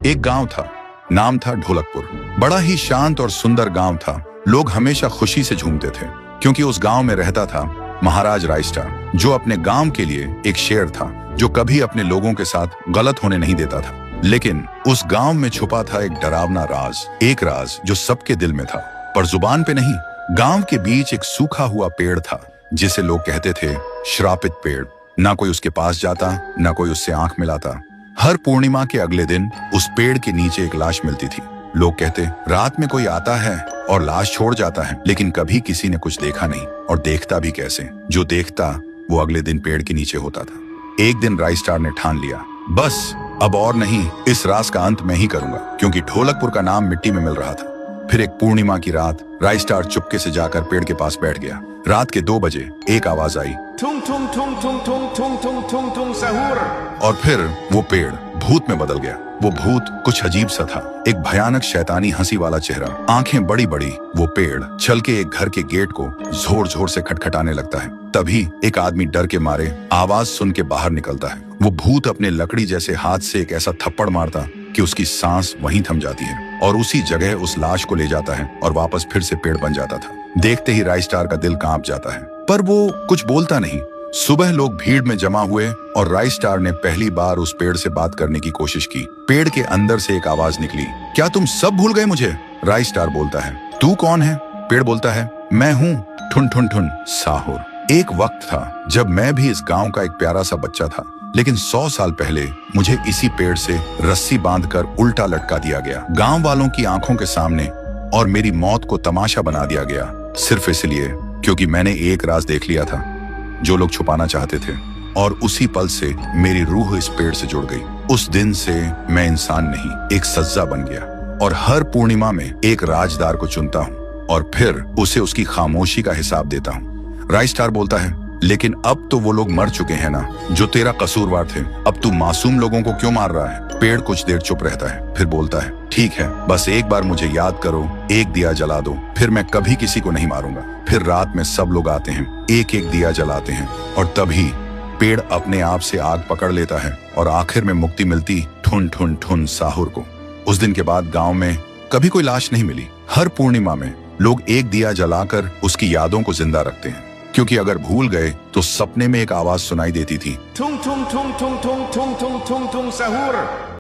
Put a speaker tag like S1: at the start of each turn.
S1: एक गांव था, नाम था ढोलकपुर। बड़ा ही शांत और सुंदर गांव था। लोग हमेशा खुशी से झूमते थे क्योंकि उस गांव में रहता था महाराज रायस्टार, जो अपने गांव के लिए एक शेर था जो कभी अपने लोगों के साथ गलत होने नहीं देता था। लेकिन उस गांव में छुपा था एक डरावना राज, एक राज जो सबके दिल में था पर जुबान पे नहीं। गांव के बीच एक सूखा हुआ पेड़ था जिसे लोग कहते थे श्रापित पेड़। ना कोई उसके पास जाता, ना कोई उससे आंख मिलाता। हर पूर्णिमा के अगले दिन उस पेड़ के नीचे एक लाश मिलती थी। लोग कहते रात में कोई आता है और लाश छोड़ जाता है, लेकिन कभी किसी ने कुछ देखा नहीं और देखता भी कैसे। जो देखता वो अगले दिन पेड़ के नीचे होता था। एक दिन रायस्टार ने ठान लिया, बस अब और नहीं, इस राज का अंत मैं ही करूंगा, क्योंकि ढोलकपुर का नाम मिट्टी में मिल रहा था। फिर एक पूर्णिमा की रात रायस्टार चुपके से जाकर पेड़ के पास बैठ गया। रात के 2 बजे एक आवाज आई,
S2: थुंग थुंग थुंग थुंग थुंग थुंग थुंग थुंग थुंग सहूर।
S1: और फिर वो पेड़ भूत में बदल गया। वो भूत कुछ अजीब सा था, एक भयानक शैतानी हंसी वाला चेहरा, आंखें बड़ी बड़ी। वो पेड़ चल के एक घर के गेट को जोर जोर से खटखटाने लगता है। तभी एक आदमी डर के मारे आवाज सुन के बाहर निकलता है। वो भूत अपने लकड़ी जैसे हाथ से एक ऐसा थप्पड़ मारता कि उसकी सांस वहीं थम जाती है और उसी जगह उस लाश को ले जाता है और वापस फिर से पेड़ बन जाता था। देखते ही रायस्टार का दिल कांप जाता है, पर वो कुछ बोलता नहीं। सुबह लोग भीड़ में जमा हुए और रायस्टार ने पहली बार उस पेड़ से बात करने की कोशिश की। पेड़ के अंदर से एक आवाज निकली, क्या तुम सब भूल गए मुझे? रायस्टार बोलता है, तू कौन है? पेड़ बोलता है, मैं हूँ ठुन ठुन ठुन साहुर। एक वक्त था जब मैं भी इस गांव का एक प्यारा सा बच्चा था, लेकिन 100 साल पहले मुझे इसी पेड़ से रस्सी बांधकर उल्टा लटका दिया गया, गांव वालों की आंखों के सामने, और मेरी मौत को तमाशा बना दिया गया, सिर्फ इसलिए क्योंकि मैंने एक राज देख लिया था जो लोग छुपाना चाहते थे। और उसी पल से मेरी रूह इस पेड़ से जुड़ गई। उस दिन से मैं इंसान नहीं, एक सज्जा बन गया, और हर पूर्णिमा में एक राजदार को चुनता हूँ और फिर उसे उसकी खामोशी का हिसाब देता हूँ। रायस्टार बोलता है, लेकिन अब तो वो लोग मर चुके हैं ना जो तेरा कसूरवार थे। अब तू मासूम लोगों को क्यों मार रहा है? पेड़ कुछ देर चुप रहता है, फिर बोलता है, ठीक है, बस एक बार मुझे याद करो, एक दिया जला दो, फिर मैं कभी किसी को नहीं मारूंगा। फिर रात में सब लोग आते हैं, एक एक दिया जलाते हैं, और तभी पेड़ अपने आप से आग पकड़ लेता है और आखिर में मुक्ति मिलती ठुन ठुन ठुन साहुर को। उस दिन के बाद गांव में कभी कोई लाश नहीं मिली। हर पूर्णिमा में लोग एक दिया जलाकर उसकी यादों को जिंदा रखते हैं, क्योंकि अगर भूल गए तो सपने में एक आवाज सुनाई देती थी,
S2: थुंग थुंग थुंग थुंग थुंग थुंग थुंग थुंग थुंग सहूर।